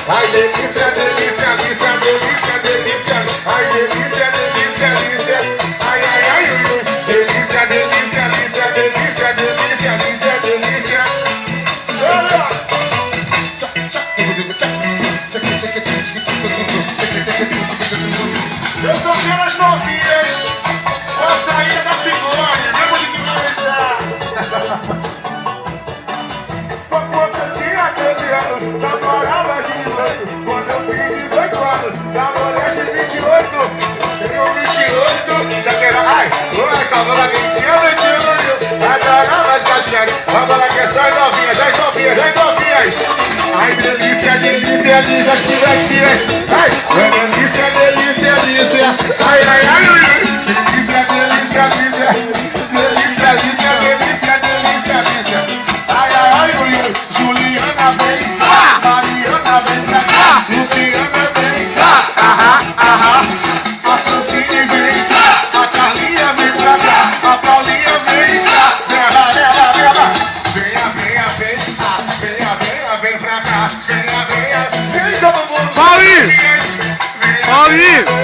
Ai, delícia, delícia, delícia, delícia, delícia. Ai, delícia, delícia, delícia. Ai, ai, ai, delícia, delícia, delícia, delícia, delícia, delícia, delícia. Eu sou pelas novinhas. Com a saída da Simone. Lembra de que vai já? Quando eu tinha 13 anos, namorava de 18. Quando eu fiz 18 anos, namorei de 28. Tenho 28, só que era... Ai, essa bola que tinha 28. Adorava as cascas, a bola que é só as novinhas, as novinhas, as novinhas. Ai, delícia, delícia, delícia, as pivetinhas. Ai, delícia, delícia, delícia. Ai, ai, ai, delícia, delícia, delícia. Delícia, delícia, delícia, delícia, delícia. Ai, ai, ai, Juliana vem, Mariana vem pra cá, Luciana vem, a Francine vem, a Carlinha vem pra cá, a Paulinha vem, venha, venha, vem pra cá, venha, venha, vem todo mundo. Paulinho! Paulinho!